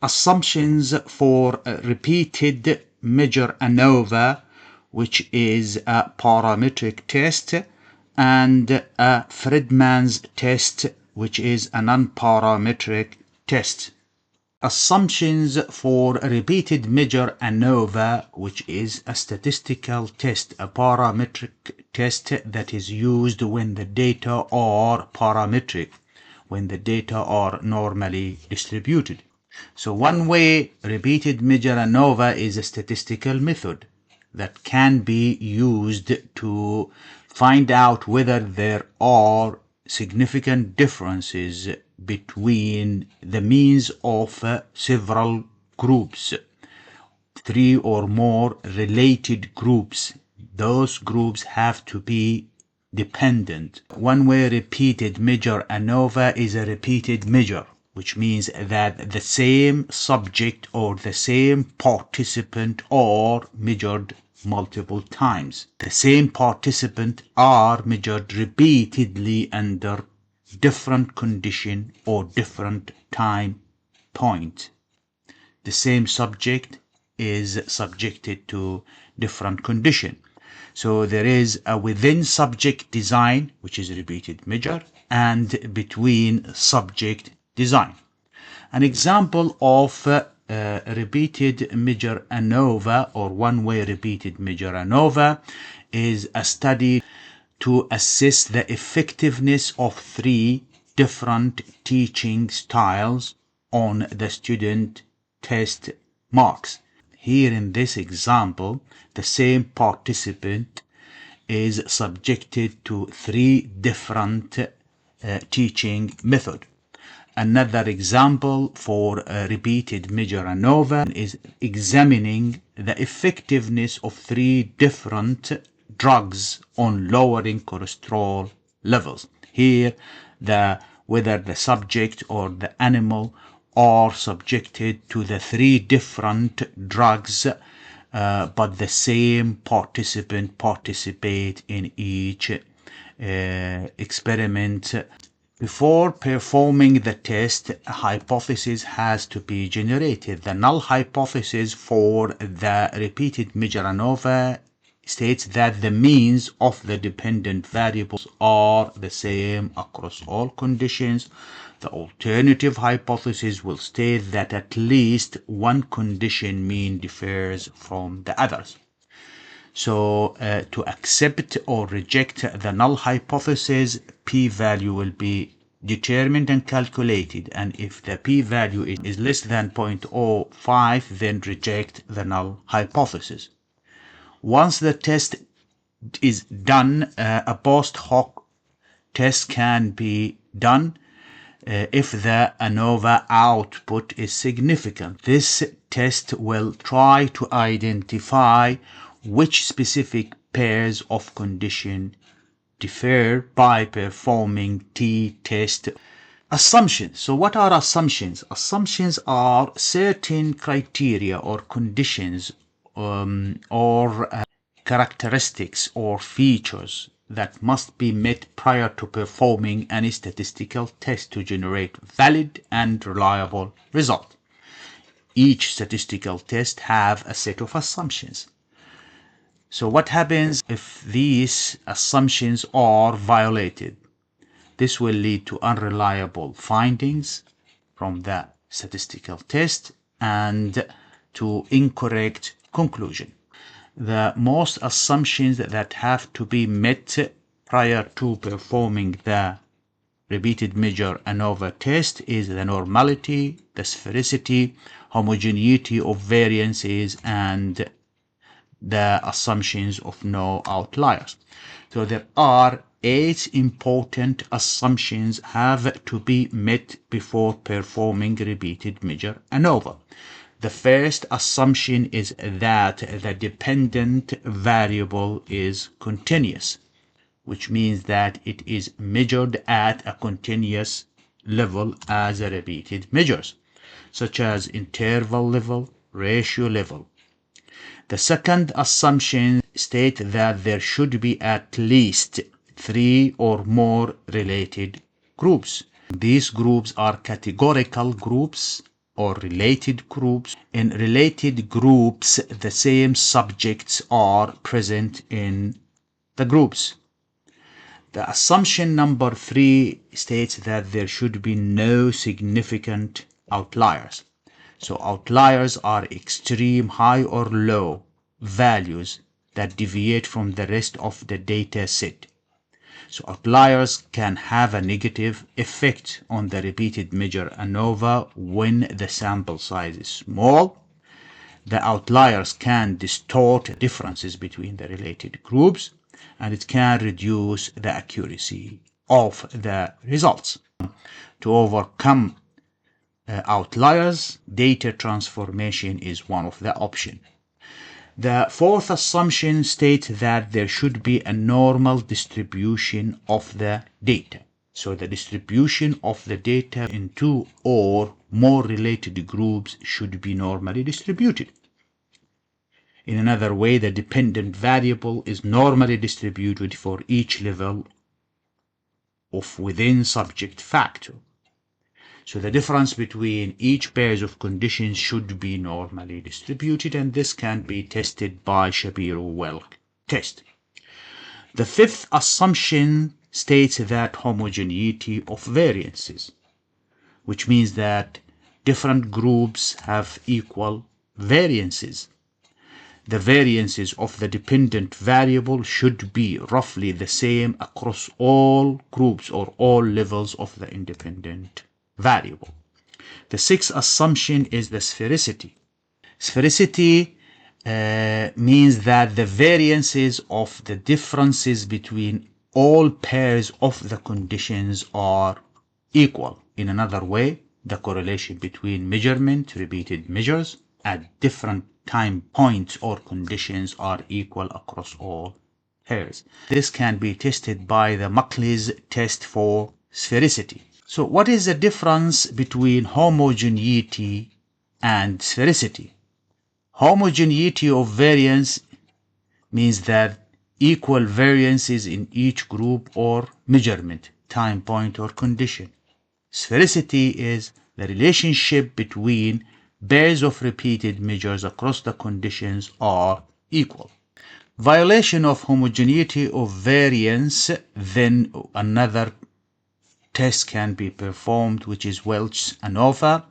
Assumptions for repeated measure ANOVA, which is a parametric test, and Friedman's test, which is a non-parametric test. Assumptions for repeated measure ANOVA, which is a statistical test, a parametric test that is used when the data are parametric, when the data are normally distributed. So one way repeated measure ANOVA is a statistical method that can be used to find out whether there are significant differences between the means of several groups, 3 or more related groups. Those groups have to be dependent. One way repeated measure ANOVA is a repeated measure, which means that the same subject or the same participant are measured multiple times. The same participant are measured repeatedly under different condition or different time point. The same subject is subjected to different condition. So there is a within subject design, which is repeated measure, and between subject design. An example of repeated measure ANOVA or one-way repeated measure ANOVA is a study to assess the effectiveness of 3 different teaching styles on the student test marks. Here in this example, the same participant is subjected to 3 different teaching methods. Another example for a repeated measure ANOVA is examining the effectiveness of 3 different drugs on lowering cholesterol levels. Here, whether the subject or the animal are subjected to the 3 different drugs, but the same participant participate in each experiment. Before performing the test, a hypothesis has to be generated. The null hypothesis for the repeated measure ANOVA states that the means of the dependent variables are the same across all conditions. The alternative hypothesis will state that at least one condition mean differs from the others. So to accept or reject the null hypothesis, p-value will be determined and calculated, and if the p-value is less than 0.05, then reject the null hypothesis. Once the test is done, a post-hoc test can be done if the ANOVA output is significant. This test will try to identify which specific pairs of conditions differ by performing t-test. Assumptions. So what are assumptions? Assumptions are certain criteria or conditions or characteristics or features that must be met prior to performing any statistical test to generate valid and reliable result. Each statistical test have a set of assumptions. So what happens if these assumptions are violated? This will lead to unreliable findings from the statistical test and to incorrect conclusion. The most assumptions that have to be met prior to performing the repeated measure ANOVA test is the normality, the sphericity, homogeneity of variances, and the assumptions of no outliers. So there are 8 important assumptions have to be met before performing repeated measure ANOVA. The first assumption is that the dependent variable is continuous, which means that it is measured at a continuous level as a repeated measures, such as interval level, ratio level. The second assumption states that there should be at least 3 or more related groups. These groups are categorical groups or related groups. In related groups, the same subjects are present in the groups. The assumption number 3 states that there should be no significant outliers. So outliers are extreme high or low values that deviate from the rest of the data set. So outliers can have a negative effect on the repeated measure ANOVA when the sample size is small. The outliers can distort differences between the related groups, and it can reduce the accuracy of the results. To overcome outliers, data transformation is one of the options. The fourth assumption states that there should be a normal distribution of the data. So the distribution of the data in 2 or more related groups should be normally distributed. In another way, the dependent variable is normally distributed for each level of within subject factor. So the difference between each pairs of conditions should be normally distributed, and this can be tested by Shapiro-Wilk test. The fifth assumption states that homogeneity of variances, which means that different groups have equal variances. The variances of the dependent variable should be roughly the same across all groups or all levels of the independent variable. The sixth assumption is the sphericity. Sphericity means that the variances of the differences between all pairs of the conditions are equal. In another way, the correlation between measurement, repeated measures at different time points or conditions are equal across all pairs. This can be tested by the Mauchly's test for sphericity. So what is the difference between homogeneity and sphericity? Homogeneity of variance means that equal variances in each group or measurement, time point or condition. Sphericity is the relationship between pairs of repeated measures across the conditions are equal. Violation of homogeneity of variance, then another test can be performed, which is Welch's ANOVA.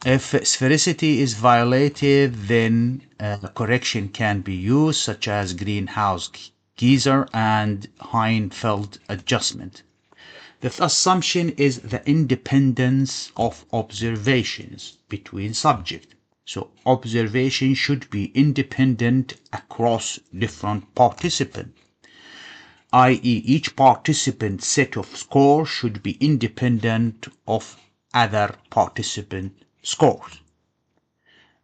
If sphericity is violated, then a correction can be used, such as Greenhouse-Geisser and Huynh-Feldt adjustment. The assumption is the independence of observations between subjects. So observation should be independent across different participants, i.e. each participant set of scores should be independent of other participant scores.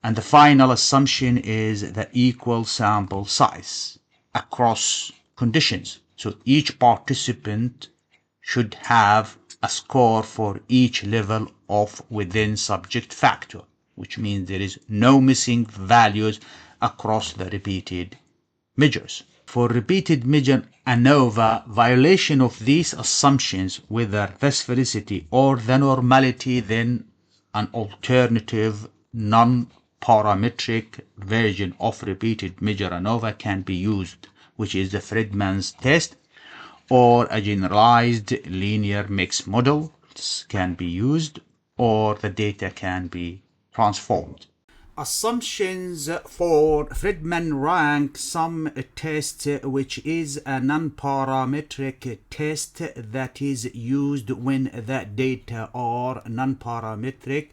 And the final assumption is the equal sample size across conditions. So each participant should have a score for each level of within subject factor, which means there is no missing values across the repeated measures. For repeated measure ANOVA, violation of these assumptions, whether the sphericity or the normality, then an alternative non-parametric version of repeated measure ANOVA can be used, which is the Friedman's test, or a generalized linear mixed model can be used, or the data can be transformed. Assumptions for Friedman rank sum test, which is a non-parametric test that is used when the data are non-parametric,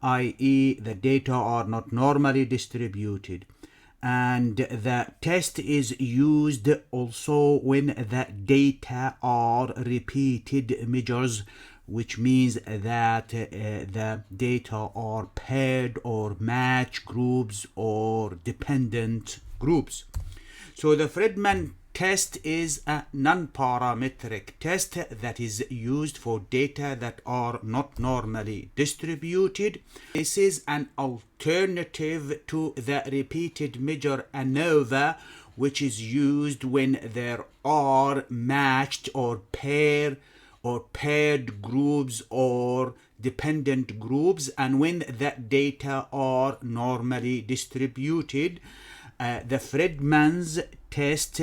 i.e. the data are not normally distributed. And the test is used also when the data are repeated measures, which means that the data are paired or match groups or dependent groups. So the Friedman test is a non-parametric test that is used for data that are not normally distributed. This is an alternative to the repeated measure ANOVA, which is used when there are matched or paired groups or dependent groups, and when that data are normally distributed. The Friedman's test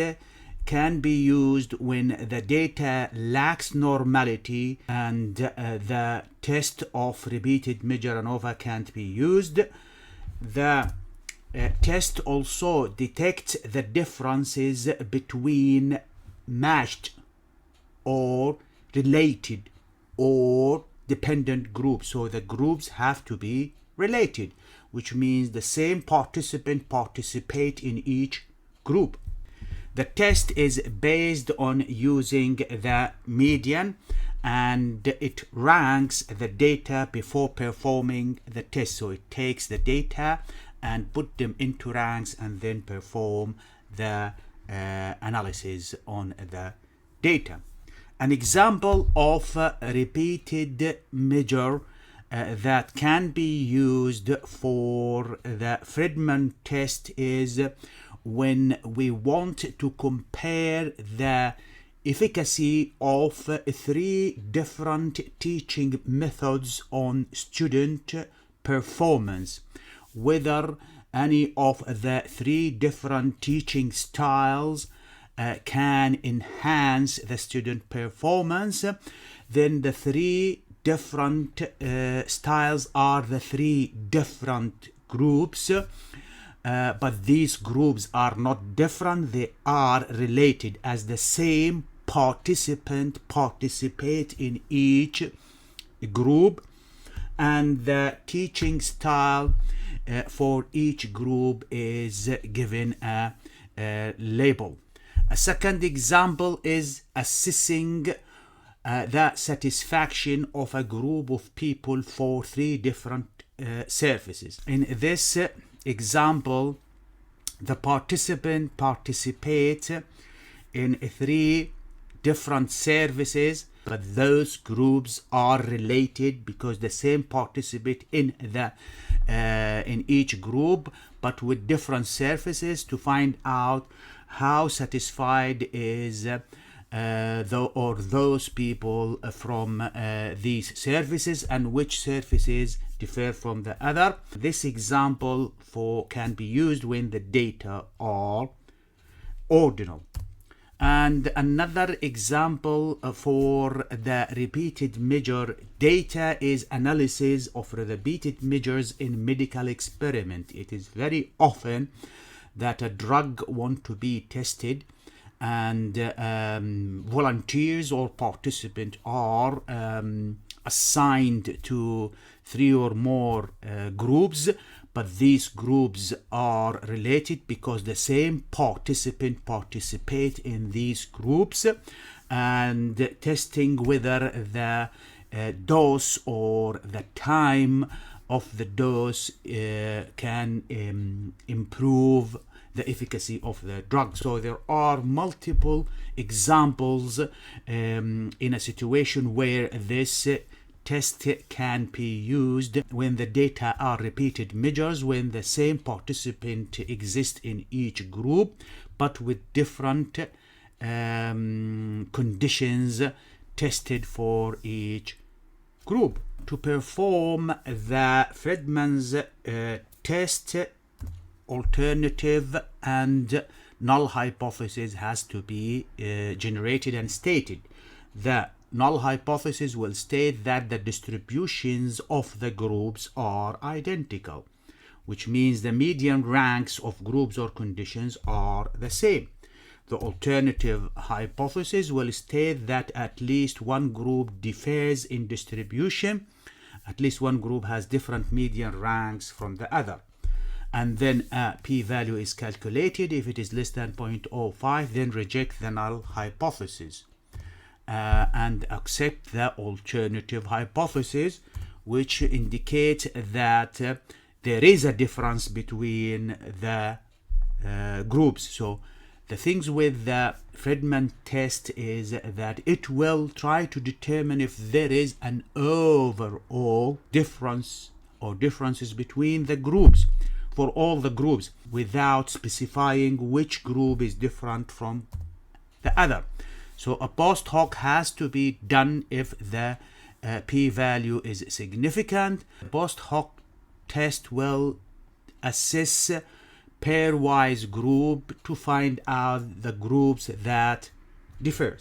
can be used when the data lacks normality, and the test of repeated measure ANOVA can't be used. The test also detects the differences between matched or related or dependent groups. So the groups have to be related, which means the same participant participate in each group. The test is based on using the median, and it ranks the data before performing the test. So it takes the data and put them into ranks and then perform the analysis on the data. An example of a repeated measure that can be used for the Friedman test is when we want to compare the efficacy of 3 different teaching methods on student performance, whether any of the 3 different teaching styles can enhance the student performance. Then the 3 different styles are the 3 different groups, but these groups are not different, they are related, as the same participant participate in each group, and the teaching style for each group is given a label. A second example is assessing the satisfaction of a group of people for 3 different surfaces. In this example, the participant participates in 3 different services, but those groups are related because the same participate in each group, but with different surfaces, to find out how satisfied is those people from these services, and which services differ from the other. This example can be used when the data are ordinal. And another example for the repeated measure data is analysis of repeated measures in medical experiment. It is very often that a drug want to be tested, and volunteers or participants are assigned to 3 or more groups, but these groups are related because the same participant participate in these groups, and testing whether the dose or the time of the dose can improve the efficacy of the drug. So there are multiple examples in a situation where this test can be used when the data are repeated measures, when the same participant exists in each group, but with different conditions tested for each group. To perform the Friedman's test, alternative and null hypothesis has to be generated and stated. The null hypothesis will state that the distributions of the groups are identical, which means the median ranks of groups or conditions are the same. The alternative hypothesis will state that at least one group differs in distribution, at least one group has different median ranks from the other. And then a p-value is calculated. If it is less than 0.05, then reject the null hypothesis and accept the alternative hypothesis, which indicates that there is a difference between the groups. So the things with the Friedman test is that it will try to determine if there is an overall difference or differences between the groups, for all the groups, without specifying which group is different from the other. So a post hoc has to be done if the p-value is significant. Post-hoc test will assess pairwise group to find out the groups that differ.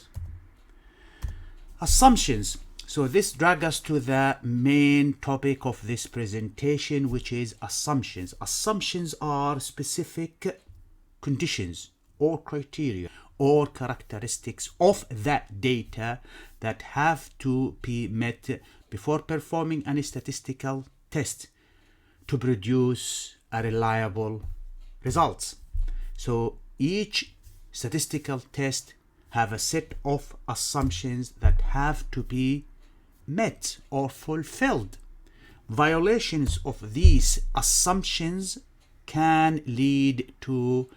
Assumptions. So this drags us to the main topic of this presentation, which is assumptions. Assumptions are specific conditions or criteria or characteristics of that data that have to be met before performing any statistical test to produce a reliable results. So each statistical test have a set of assumptions that have to be met or fulfilled. Violations of these assumptions can lead to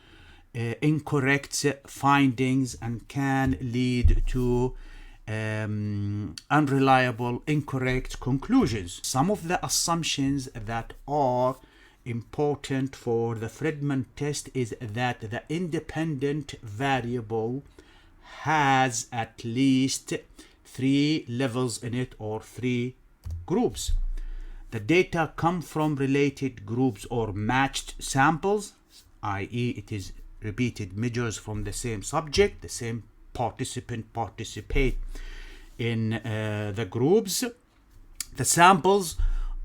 incorrect findings and can lead to unreliable, incorrect conclusions. Some of the assumptions that are important for the Friedman test is that the independent variable has at least 3 levels in it, or 3 groups. The data come from related groups or matched samples, i.e. it is repeated measures from the same subject, the same participant participate in the groups. The samples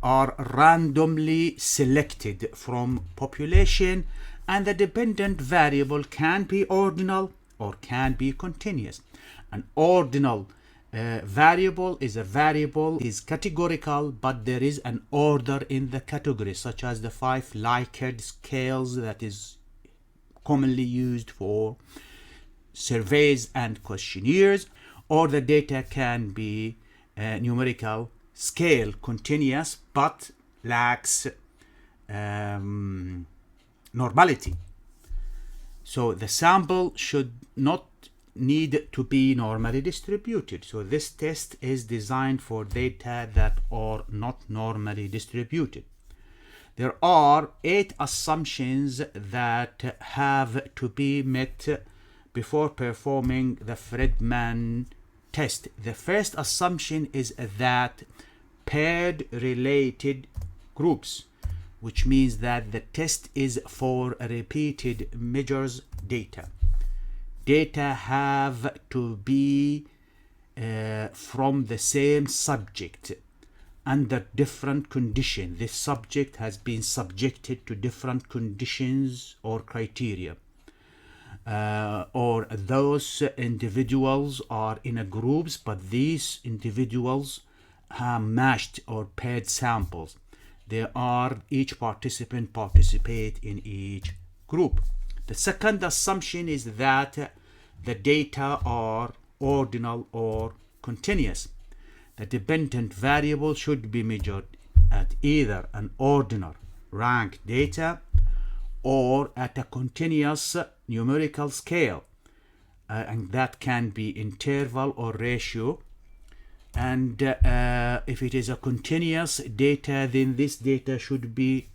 are randomly selected from population, and the dependent variable can be ordinal or can be continuous. An ordinal variable is a variable is categorical, but there is an order in the category, such as the 5 Likert scales that is commonly used for surveys and questionnaires. Or the data can be numerical scale, continuous, but lacks normality. So the sample should not need to be normally distributed. So this test is designed for data that are not normally distributed. There are 8 assumptions that have to be met before performing the Friedman test. The first assumption is that paired related groups, which means that the test is for repeated measures data. Data have to be from the same subject under different conditions. This subject has been subjected to different conditions or criteria. Or those individuals are in a groups, but these individuals have matched or paired samples. Each participant participate in each group. The second assumption is that the data are ordinal or continuous. The dependent variable should be measured at either an ordinal rank data or at a continuous numerical scale, and that can be interval or ratio. And if it is a continuous data, then this data should be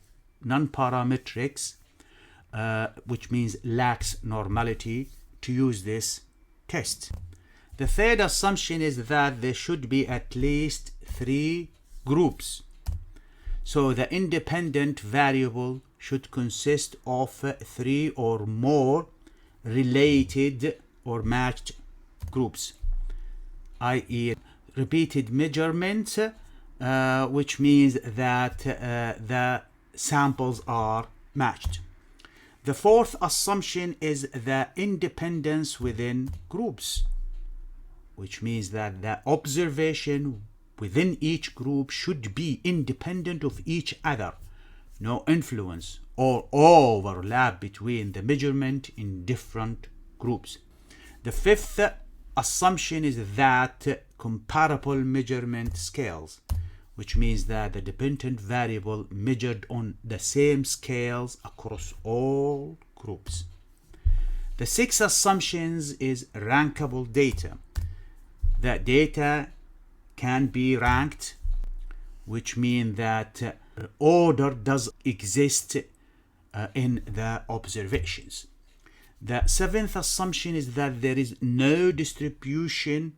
non-parametrics, which means lacks normality to use this test. The third assumption is that there should be at least 3 groups. So the independent variable should consist of 3 or more related or matched groups, i.e. repeated measurements, which means that the samples are matched. The fourth assumption is the independence within groups, which means that the observation within each group should be independent of each other. No influence or overlap between the measurement in different groups. The fifth assumption is that comparable measurement scales, which means that the dependent variable measured on the same scales across all groups. The sixth assumption is rankable data. The data can be ranked, which means that order does exist in the observations. The seventh assumption is that there is no distribution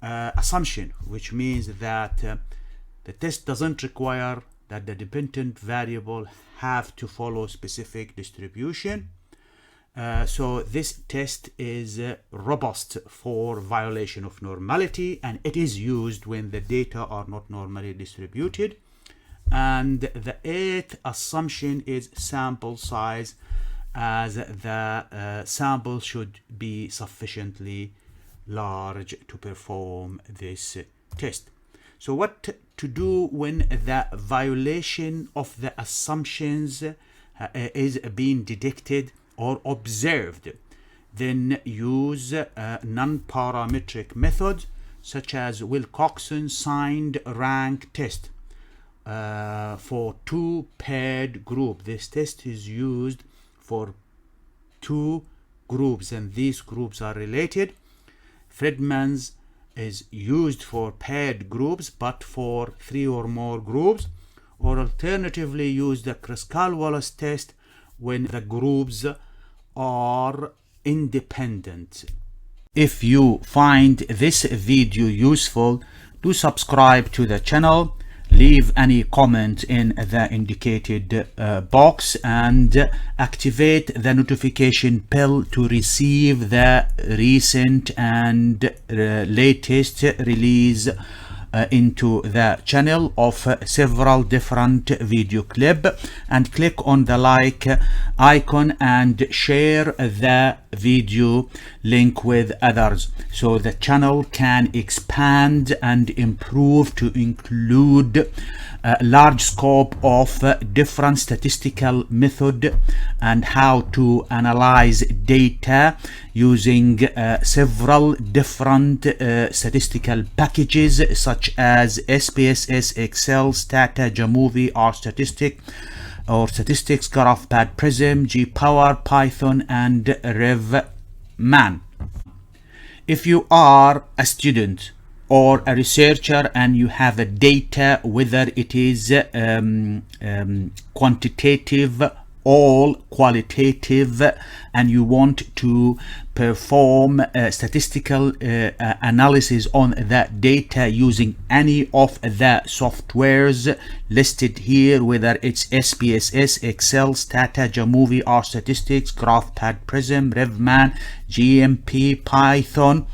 assumption, which means that the test doesn't require that the dependent variable have to follow specific distribution. So this test is robust for violation of normality, and it is used when the data are not normally distributed. And the eighth assumption is sample size, as the sample should be sufficiently large to perform this test. So what to do when the violation of the assumptions is being detected or observed? Then use non-parametric methods such as Wilcoxon Signed-Rank Test for two paired groups. This test is used for two groups, and these groups are related. Friedman's is used for paired groups, but for three or more groups, or alternatively use the Kruskal-Wallis test when the groups are independent. If you find this video useful, do subscribe to the channel, leave any comment in the indicated box, and activate the notification bell to receive the recent and latest release into the channel of several different video clips, and click on the like icon and share the video link with others so the channel can expand and improve to include a large scope of different statistical method and how to analyze data using several different statistical packages such as SPSS, Excel, Stata, Jamovi, RStatistic or Statistics, GraphPad, Prism, GPower, Python, and RevMan. If you are a student or a researcher and you have a data, whether it is quantitative or qualitative, and you want to perform statistical analysis on that data using any of the softwares listed here, whether it's SPSS, Excel, Stata, Jamovi, RStatistics, GraphPad, Prism, RevMan, GMP, Python,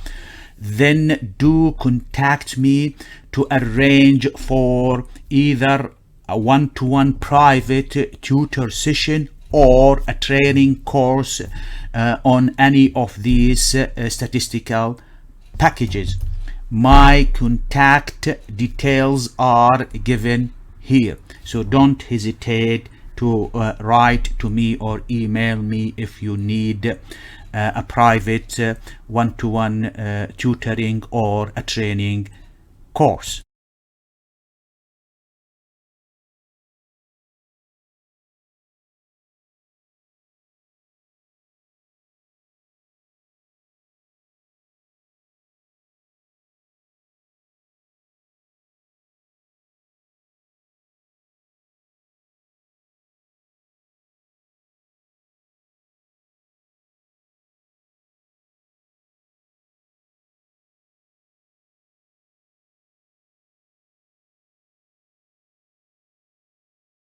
then do contact me to arrange for either a one-to-one private tutor session or a training course on any of these statistical packages. My contact details are given here, so don't hesitate to write to me or email me if you need a private one-to-one tutoring or a training course.